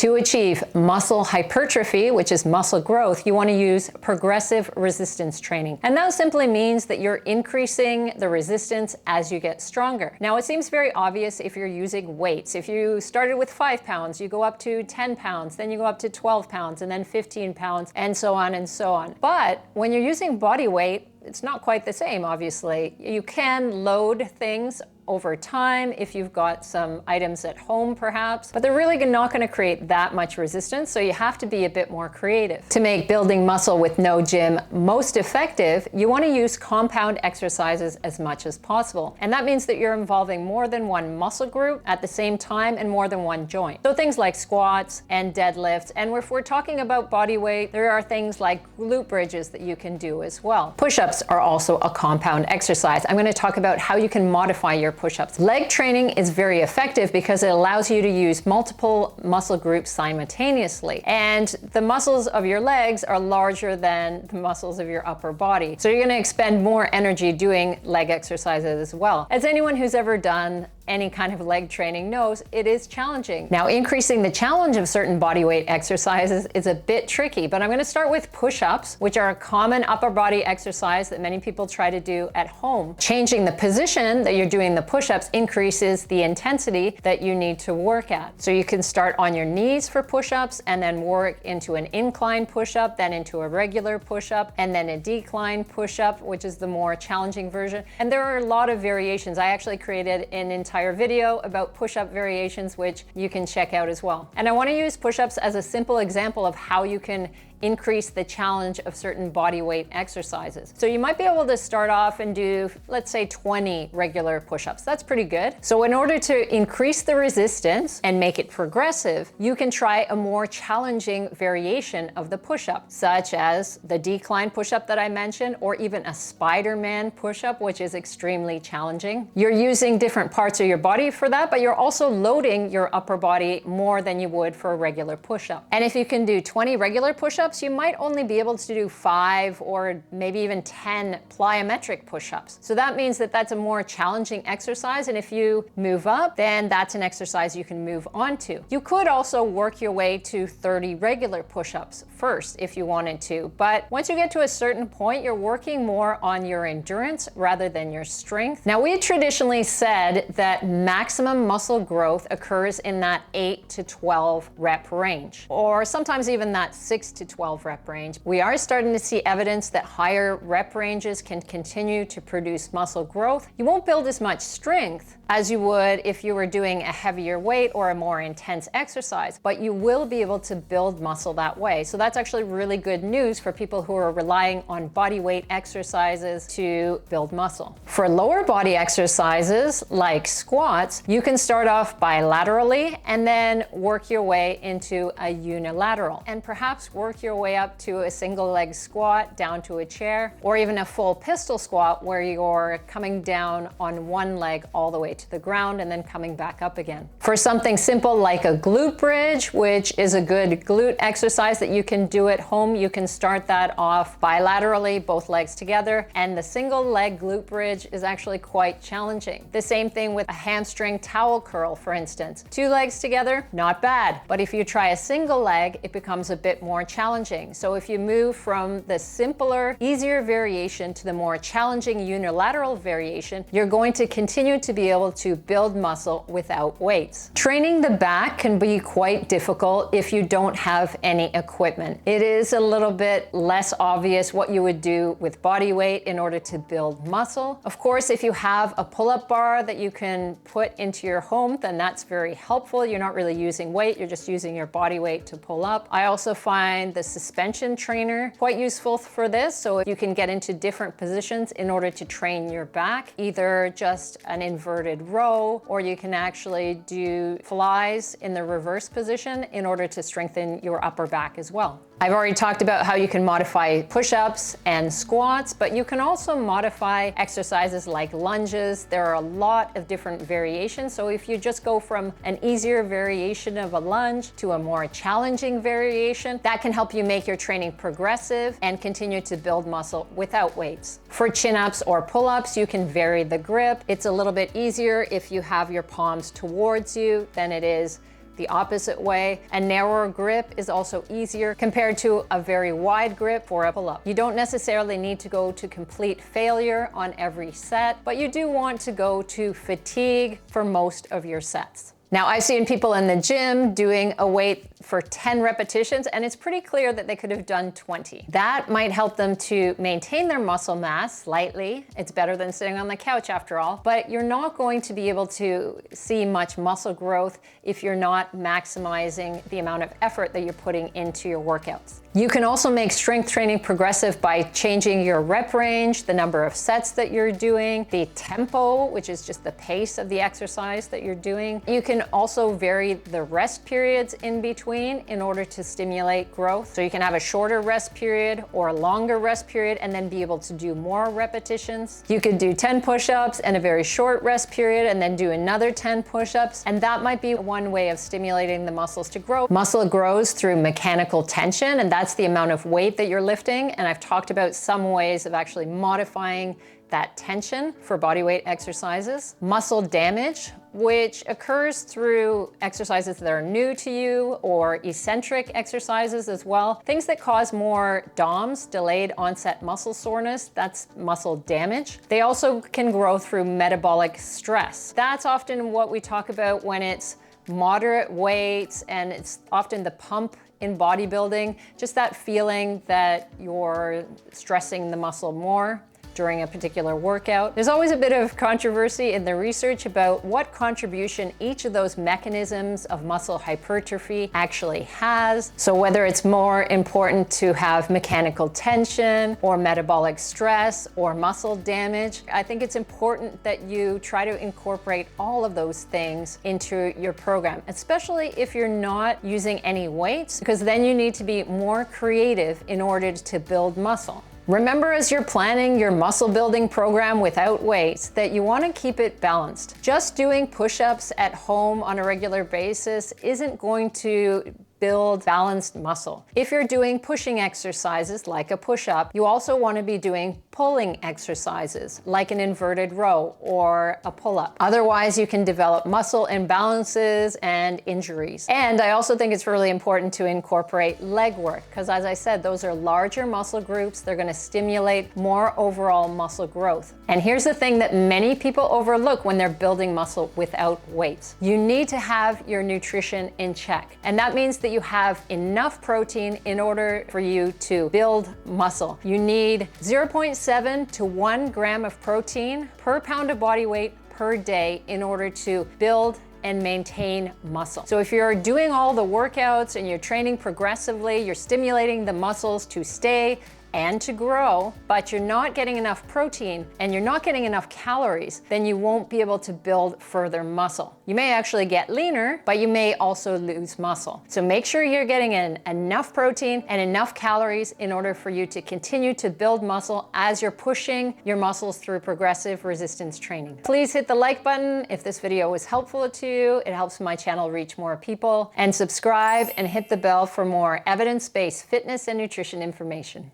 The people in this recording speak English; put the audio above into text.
To achieve muscle hypertrophy, which is muscle growth, you want to use progressive resistance training. And that simply means that you're increasing the resistance as you get stronger. Now, it seems very obvious if you're using weights. If you started with 5 pounds, you go up to 10 pounds, then you go up to 12 pounds, and then 15 pounds, and so on and so on. But when you're using body weight, it's not quite the same, obviously. You can load things over time if you've got some items at home perhaps, but they're really not going to create that much resistance, so you have to be a bit more creative. To make building muscle with no gym most effective, you want to use compound exercises as much as possible. And that means that you're involving more than one muscle group at the same time and more than one joint. So things like squats and deadlifts, and if we're talking about body weight, there are things like glute bridges that you can do as well. Push-ups are also a compound exercise. I'm going to talk about how you can modify your push-ups. Leg training is very effective because it allows you to use multiple muscle groups simultaneously. And the muscles of your legs are larger than the muscles of your upper body. So you're going to expend more energy doing leg exercises as well. As anyone who's ever done any kind of leg training knows, it is challenging. Now, increasing the challenge of certain body weight exercises is a bit tricky, but I'm going to start with push-ups, which are a common upper body exercise that many people try to do at home. Changing the position that you're doing the push-ups increases the intensity that you need to work at. So you can start on your knees for push-ups and then work into an incline push-up, then into a regular push-up, and then a decline push-up, which is the more challenging version. And there are a lot of variations. I actually created an entire video about push-up variations, which you can check out as well. And I want to use push-ups as a simple example of how you can increase the challenge of certain body weight exercises. So you might be able to start off and do, let's say, 20 regular push-ups. That's pretty good. So in order to increase the resistance and make it progressive, you can try a more challenging variation of the push-up, such as the decline push-up that I mentioned, or even a Spider-Man push-up, which is extremely challenging. You're using different parts of your body for that, but you're also loading your upper body more than you would for a regular push-up. And if you can do 20 regular push-ups, you might only be able to do 5 or maybe even 10 plyometric push-ups. So that means that that's a more challenging exercise, and if you move up, then that's an exercise you can move on to. You could also work your way to 30 regular push-ups first if you wanted to, but once you get to a certain point, you're working more on your endurance rather than your strength. Now, we traditionally said that maximum muscle growth occurs in that 8 to 12 rep range, or sometimes even that 6 to 12 rep range. We are starting to see evidence that higher rep ranges can continue to produce muscle growth. You won't build as much strength as you would if you were doing a heavier weight or a more intense exercise, but you will be able to build muscle that way. So that's actually really good news for people who are relying on body weight exercises to build muscle. For lower body exercises like squats, you can start off bilaterally and then work your way into a unilateral, and perhaps work your way up to a single leg squat down to a chair, or even a full pistol squat where you're coming down on one leg all the way to the ground and then coming back up again. For something simple like a glute bridge, which is a good glute exercise that you can do at home, you can start that off bilaterally, both legs together, and the single leg glute bridge is actually quite challenging. The same thing with a hamstring towel curl, for instance. 2 legs together, not bad, but if you try a single leg, it becomes a bit more challenging. So if you move from the simpler, easier variation to the more challenging unilateral variation, you're going to continue to be able to build muscle without weights. Training the back can be quite difficult if you don't have any equipment. It is a little bit less obvious what you would do with body weight in order to build muscle. Of course, if you have a pull-up bar that you can put into your home, then that's very helpful. You're not really using weight, you're just using your body weight to pull up. I also find the suspension trainer quite useful for this, so you can get into different positions in order to train your back, either just an inverted row, or you can actually do flies in the reverse position in order to strengthen your upper back as well. I've already talked about how you can modify push-ups and squats, but you can also modify exercises like lunges. There are a lot of different variations. So if you just go from an easier variation of a lunge to a more challenging variation, that can help you make your training progressive and continue to build muscle without weights. For chin-ups or pull-ups, you can vary the grip. It's a little bit easier if you have your palms towards you than it is the opposite way. A narrower grip is also easier compared to a very wide grip for a pull-up. You don't necessarily need to go to complete failure on every set, but you do want to go to fatigue for most of your sets. Now, I've seen people in the gym doing a weight for 10 repetitions, and it's pretty clear that they could have done 20. That might help them to maintain their muscle mass slightly. It's better than sitting on the couch after all, but you're not going to be able to see much muscle growth if you're not maximizing the amount of effort that you're putting into your workouts. You can also make strength training progressive by changing your rep range, the number of sets that you're doing, the tempo, which is just the pace of the exercise that you're doing. You can also vary the rest periods in between in order to stimulate growth. So you can have a shorter rest period or a longer rest period and then be able to do more repetitions. You could do 10 push-ups and a very short rest period and then do another 10 push-ups. And that might be one way of stimulating the muscles to grow. Muscle grows through mechanical tension, and that's the amount of weight that you're lifting. And I've talked about some ways of actually modifying that tension for bodyweight exercises. Muscle damage, which occurs through exercises that are new to you or eccentric exercises as well. Things that cause more DOMS, delayed onset muscle soreness, that's muscle damage. They also can grow through metabolic stress. That's often what we talk about when it's moderate weights, and it's often the pump in bodybuilding, just that feeling that you're stressing the muscle more during a particular workout. There's always a bit of controversy in the research about what contribution each of those mechanisms of muscle hypertrophy actually has. So whether it's more important to have mechanical tension or metabolic stress or muscle damage, I think it's important that you try to incorporate all of those things into your program, especially if you're not using any weights, because then you need to be more creative in order to build muscle. Remember, as you're planning your muscle building program without weights, that you want to keep it balanced. Just doing push-ups at home on a regular basis isn't going to build balanced muscle. If you're doing pushing exercises like a push-up, you also want to be doing pulling exercises like an inverted row or a pull-up. Otherwise, you can develop muscle imbalances and injuries. And I also think it's really important to incorporate leg work, because as I said, those are larger muscle groups. They're going to stimulate more overall muscle growth. And here's the thing that many people overlook when they're building muscle without weights. You need to have your nutrition in check. And that means that you have enough protein in order for you to build muscle. You need 0.7 to 1 gram of protein per pound of body weight per day in order to build and maintain muscle. So if you're doing all the workouts and you're training progressively, you're stimulating the muscles to stay and to grow, but you're not getting enough protein and you're not getting enough calories, then you won't be able to build further muscle. You may actually get leaner, but you may also lose muscle. So make sure you're getting in enough protein and enough calories in order for you to continue to build muscle as you're pushing your muscles through progressive resistance training. Please hit the like button if this video was helpful to you. It helps my channel reach more people. And subscribe and hit the bell for more evidence-based fitness and nutrition information.